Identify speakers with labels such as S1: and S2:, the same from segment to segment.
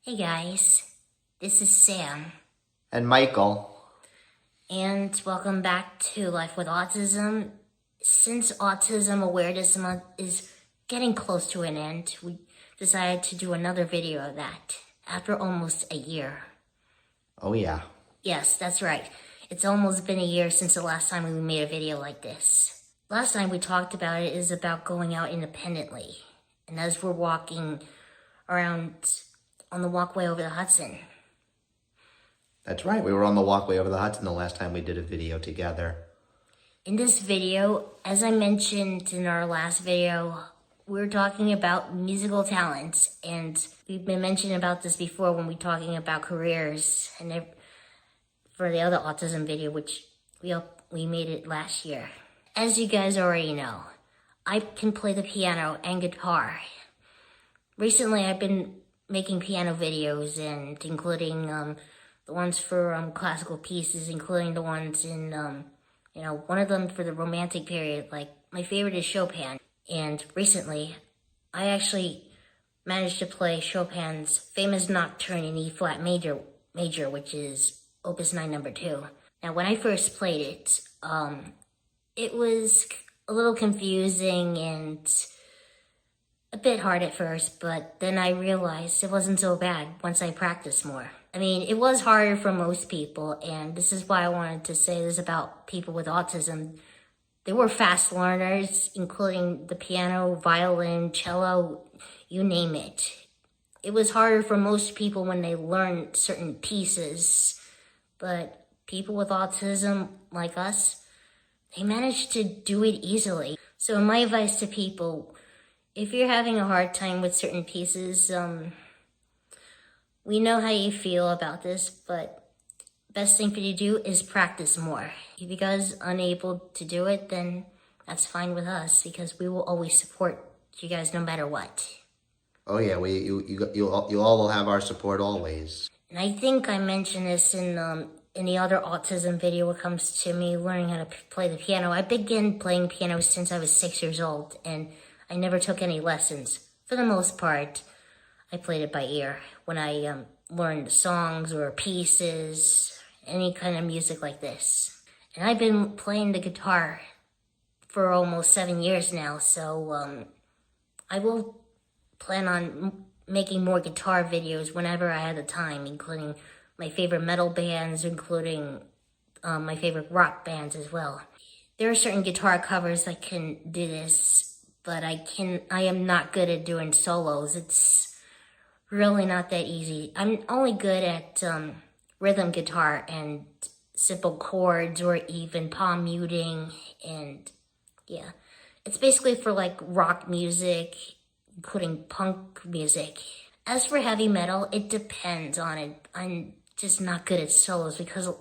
S1: Hey guys, this is Sam,
S2: And Michael.
S1: and welcome back to Life with Autism. Since Autism Awareness Month is getting close to an end, we decided to do another video of that after almost a year.
S2: Oh yeah.
S1: Yes, that's right. It's almost been a year since the last time we made a video like this. Last time we talked about it is about going out independently. And as we're walking around on the walkway over the Hudson,
S2: That's right. We were on the walkway over the Hudson the last time we did a video together.
S1: in this video, as I mentioned in our last video, we're talking about musical talents, and we've been mentioning about this before when we're talking about careers, and for the other autism video, which we made it last year. As you guys already know, I can play the piano and guitar. Recently, I've been making piano videos, and including the ones for classical pieces, including the ones in one of them for the romantic period. Like, my favorite is Chopin. And recently, I actually managed to play Chopin's famous Nocturne in E-flat major, which is Opus 9 number 2. Now, when I first played it, it was a little confusing and a bit hard at first, but then I realized it wasn't so bad once I practiced more. I mean, it was harder for most people, and this is why I wanted to say this about people with autism. They were fast learners, including the piano, violin, cello, you name it. It was harder for most people when they learned certain pieces, but people with autism, like us, they managed to do it easily. So my advice to people, if you're having a hard time with certain pieces, we know how you feel about this, but best thing for you to do is practice more. If you guys are unable to do it, then that's fine with us, because we will always support you guys no matter what.
S2: Oh yeah. You all will have our support always.
S1: And I think I mentioned this in the other autism video when it comes to me learning how to play the piano. I began playing piano since I was 6 years old, and I never took any lessons. For the most part, I played it by ear when I learned songs or pieces, any kind of music like this. And I've been playing the guitar for almost 7 years now, so I will plan on making more guitar videos whenever I have the time, including my favorite metal bands, including my favorite rock bands as well. There are certain guitar covers that can do this, but I am not good at doing solos. It's really not that easy. I'm only good at rhythm guitar and simple chords, or even palm muting, and yeah. It's basically for like rock music, including punk music. As for heavy metal, it depends on it. I'm just not good at solos, because a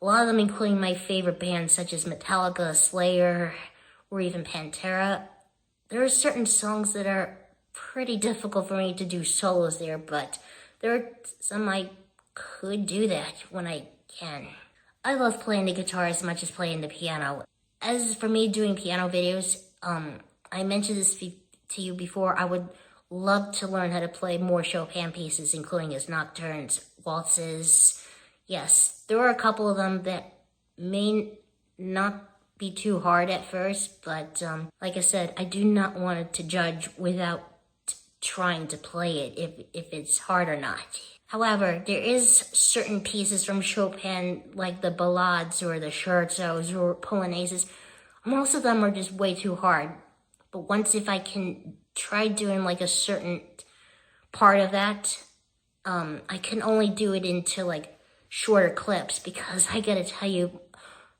S1: lot of them, including my favorite bands such as Metallica, Slayer, or even Pantera, there are certain songs that are pretty difficult for me to do solos there, but there are some I could do that when I can. I love playing the guitar as much as playing the piano. As for me doing piano videos, I mentioned this to you before, I would love to learn how to play more Chopin pieces, including his nocturnes, waltzes. Yes, there are a couple of them that may not be too hard at first, but like I said, I do not want it to judge without trying to play it if it's hard or not. However, there is certain pieces from Chopin, like the ballades or the scherzos or polonaises. Most of them are just way too hard. But once if I can try doing like a certain part of that, I can only do it into like shorter clips, because I gotta tell you,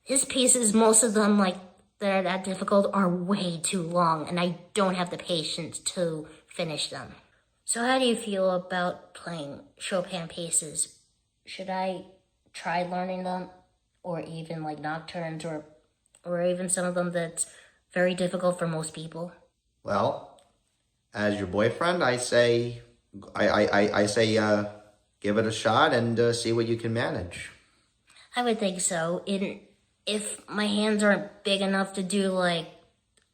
S1: his pieces, most of them like that are that difficult, are way too long, and I don't have the patience to finish them. So how do you feel about playing Chopin pieces? Should I try learning them, or even like nocturnes, or even some of them that's very difficult for most people?
S2: Well, as your boyfriend, I say give it a shot and see what you can manage.
S1: I would think so. If my hands aren't big enough to do like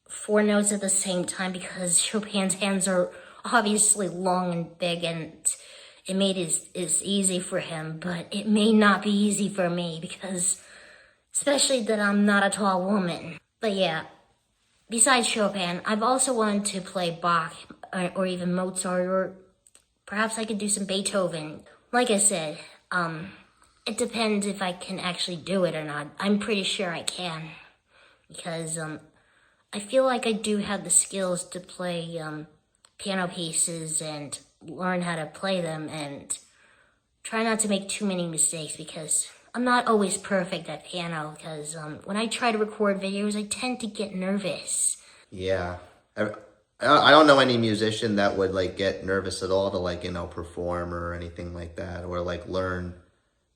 S1: 4 notes at the same time, because Chopin's hands are obviously long and big, and it made it easy for him, but it may not be easy for me because, especially that I'm not a tall woman. But yeah, besides Chopin, I've also wanted to play Bach or even Mozart, or perhaps I could do some Beethoven. Like I said, it depends if I can actually do it or not. I'm pretty sure I can because I feel like I do have the skills to play piano pieces and learn how to play them and try not to make too many mistakes because I'm not always perfect at piano because when I try to record videos, I tend to get nervous.
S2: Yeah. I don't know any musician that would like get nervous at all to like, perform or anything like that, or like learn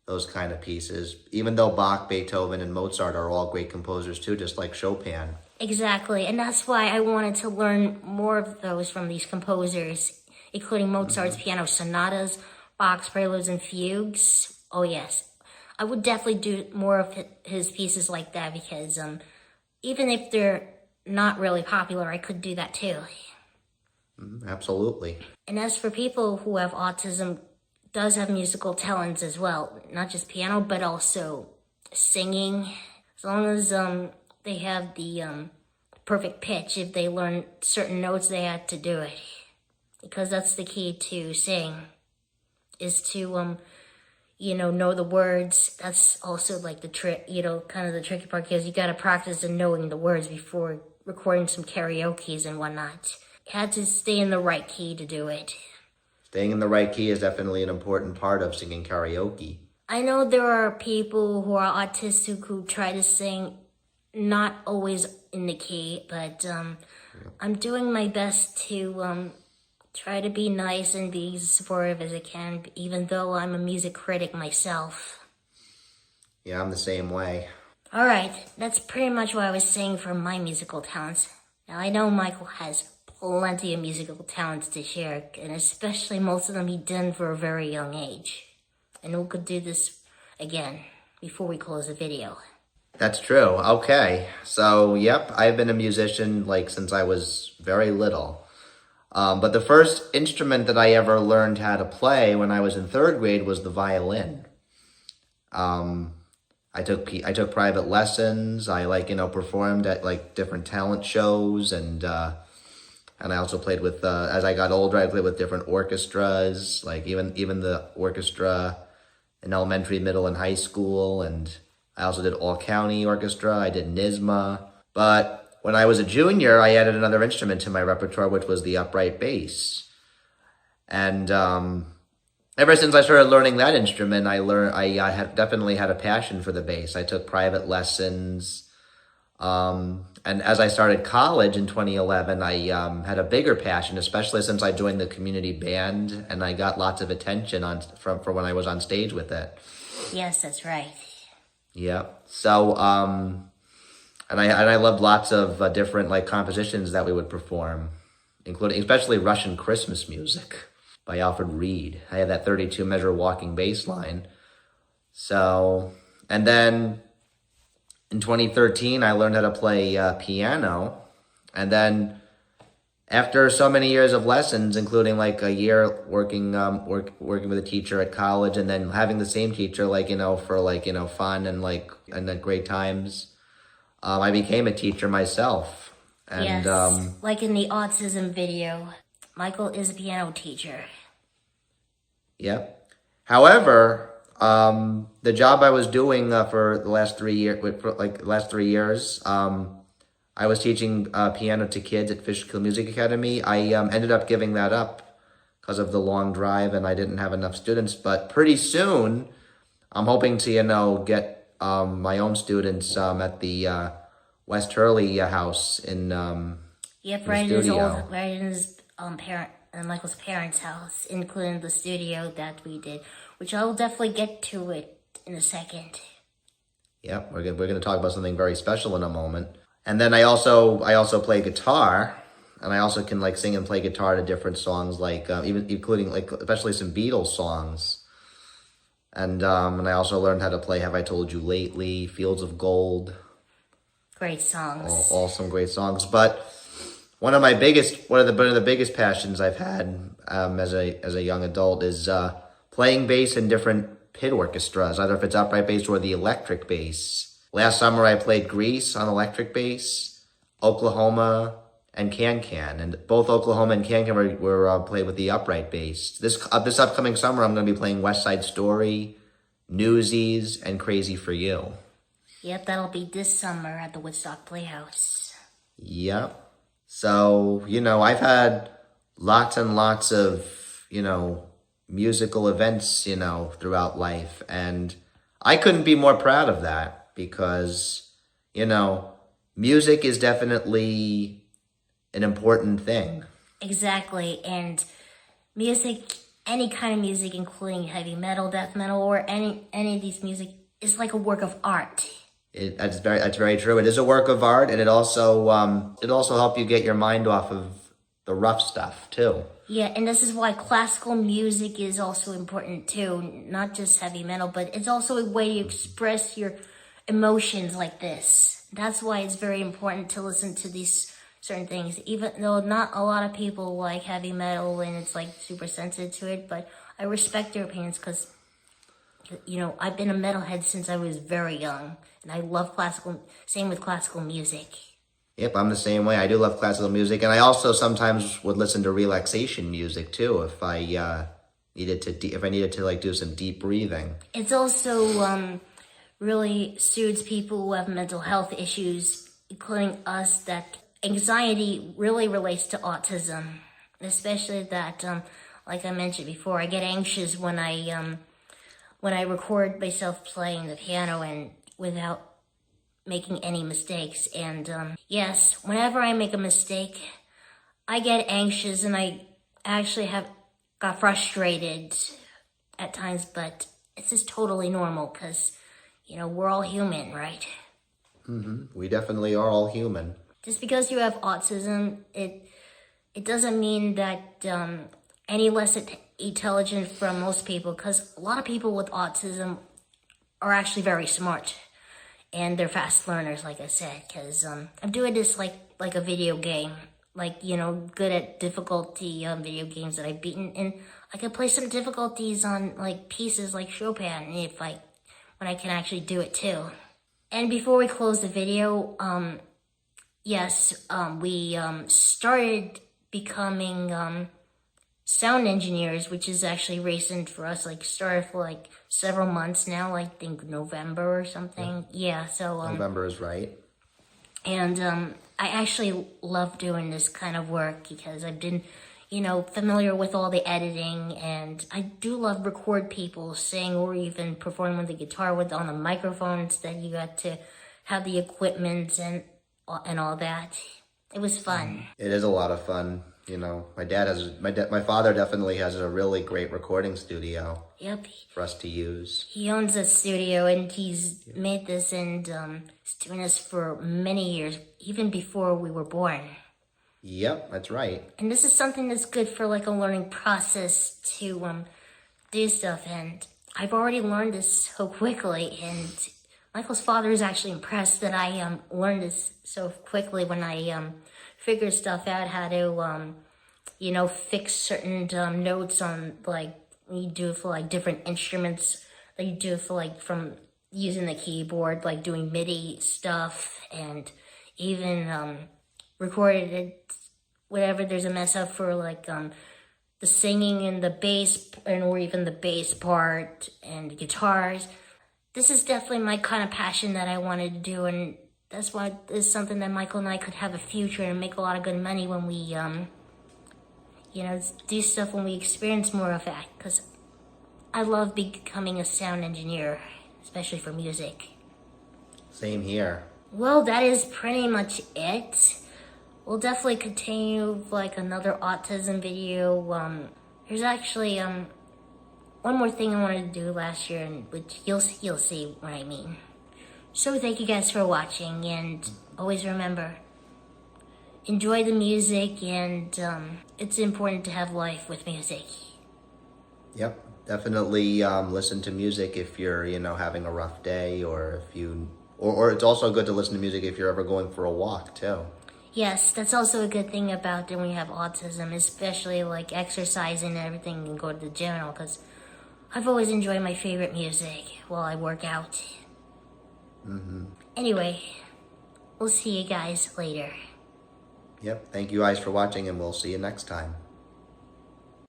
S2: those kind of pieces. Even though Bach, Beethoven, and Mozart are all great composers too, just like Chopin.
S1: Exactly, and that's why I wanted to learn more of those from these composers, including Mozart's piano sonatas, Bach's preludes and fugues. Oh yes, I would definitely do more of his pieces like that because even if they're not really popular, I could do that too.
S2: Absolutely.
S1: And as for people who have autism, does have musical talents as well, not just piano, but also singing. As long as they have the perfect pitch, if they learn certain notes, they have to do it. Because that's the key to sing, is to, know the words. That's also like the trick, kind of the tricky part, because you got to practice in knowing the words before recording some karaoke's and whatnot. You had to stay in the right key to do it.
S2: Staying in the right key is definitely an important part of singing karaoke.
S1: I know there are people who are autistic who try to sing not always in the key, but I'm doing my best to try to be nice and be as supportive as I can, even though I'm a music critic myself.
S2: Yeah, I'm the same way.
S1: All right, that's pretty much what I was saying for my musical talents. Now, I know Michael has plenty of musical talents to share, and especially most of them he did for a very young age. And we could do this again before we close the video.
S2: That's true. Okay. So, yep, I've been a musician since I was very little. But the first instrument that I ever learned how to play when I was in 3rd grade was the violin. I took private lessons. I performed at different talent shows, and I also played with as I got older, I played with different orchestras, even the orchestra in elementary, middle, and high school, and I also did all county orchestra. I did NYSSMA. But when I was a junior, I added another instrument to my repertoire, which was the upright bass. And ever since I started learning that instrument, I have definitely had a passion for the bass. I took private lessons. And as I started college in 2011, I had a bigger passion, especially since I joined the community band and I got lots of attention for when I was on stage with it.
S1: Yes, that's right.
S2: Yeah. So, and I loved lots of different compositions that we would perform, including especially Russian Christmas music by Alfred Reed. I had that 32 measure walking bass line. So, and then in 2013, I learned how to play piano. And then after so many years of lessons, including a year working with a teacher at college, and then having the same teacher for fun and then great times, I became a teacher myself. And
S1: yes, like in the autism video, Michael is a piano teacher.
S2: Yep. However, the job I was doing for the last 3 years, I was teaching piano to kids at Fishkill Music Academy. I ended up giving that up because of the long drive, and I didn't have enough students. But pretty soon, I'm hoping to get my own students at the West Hurley house in
S1: Yep,
S2: in
S1: right
S2: the
S1: in his
S2: studio.
S1: right in his Michael's parents' house, including the studio that we did, which I will definitely get to it in a second.
S2: Yep, we're gonna talk about something very special in a moment. And then I also play guitar, and I also can sing and play guitar to different songs, even including especially some Beatles songs. And I also learned how to play "Have I Told You Lately," "Fields of Gold,"
S1: Great songs.
S2: all some great songs. But one of the biggest passions I've had as a young adult is playing bass in different pit orchestras, either if it's upright bass or the electric bass. Last summer I played Greece on electric bass, Oklahoma, and Can-Can. And both Oklahoma and Can-Can were played with the upright bass. This upcoming summer I'm going to be playing West Side Story, Newsies, and Crazy for You.
S1: Yep, that'll be this summer at the Woodstock Playhouse.
S2: Yep. So, I've had lots and lots of, musical events, throughout life. And I couldn't be more proud of that because, music is definitely an important thing.
S1: Exactly. And music, any kind of music, including heavy metal, death metal, or any of these music, is like a work of art.
S2: That's very true. It is a work of art, and it also helps you get your mind off of the rough stuff too.
S1: Yeah, and this is why classical music is also important too. Not just heavy metal, but it's also a way to express your emotions like this. That's why it's very important to listen to these certain things, even though not a lot of people like heavy metal and it's like super sensitive to it. But I respect their opinions because, I've been a metalhead since I was very young. And I love same with classical music.
S2: Yep, I'm the same way. I do love classical music. And I also sometimes would listen to relaxation music too if I needed to like do some deep breathing.
S1: It's also really suits people who have mental health issues, including us, that anxiety really relates to autism. Especially that, like I mentioned before, I get anxious when I record myself playing the piano and without making any mistakes. And yes, whenever I make a mistake, I get anxious and I actually got frustrated at times, but it's just totally normal because, we're all human, right?
S2: Mm-hmm. We definitely are all human.
S1: Just because you have autism, it doesn't mean that any less intelligent from most people, because a lot of people with autism are actually very smart. And they're fast learners, like I said, because I'm doing this like a video game. Like, good at difficulty video games that I've beaten. And I can play some difficulties on, like, pieces like Chopin when I can actually do it, too. And before we close the video, we started becoming sound engineers, which is actually recent for us, started for several months now, I think November or something. Yeah, so
S2: November is right.
S1: And I actually love doing this kind of work because I've been, familiar with all the editing, and I do love record people sing or even perform with the guitar on the microphones that you got to have the equipment and all that. It was fun.
S2: It is a lot of fun. My father definitely has a really great recording studio.
S1: Yep.
S2: For us to use.
S1: He owns a studio and he's made this and he's doing this for many years, even before we were born.
S2: Yep, that's right.
S1: And this is something that's good for a learning process to do stuff. And I've already learned this so quickly. And Michael's father is actually impressed that I learned this so quickly when I figured stuff out, how to, fix certain notes on, you do it for, different instruments. That you do it for, from using the keyboard, doing MIDI stuff. And even recorded it, whenever there's a mess up for, the singing and the bass, or even the bass part and the guitars. This is definitely my kind of passion that I wanted to do, and that's why it's something that Michael and I could have a future and make a lot of good money when we, do stuff when we experience more of that. Because I love becoming a sound engineer, especially for music.
S2: Same here.
S1: Well, that is pretty much it. We'll definitely continue another autism video. There's actually one more thing I wanted to do last year, and which you'll see what I mean. So thank you guys for watching, and always remember, enjoy the music, and it's important to have life with music.
S2: Yep, definitely listen to music if you're, having a rough day, or if you, or it's also good to listen to music if you're ever going for a walk too.
S1: Yes, that's also a good thing about when we have autism, especially exercising and everything and go to the gym, because I've always enjoyed my favorite music while I work out. Anyway, we'll see you guys later.
S2: Yep. Thank you guys for watching, and we'll see you next time.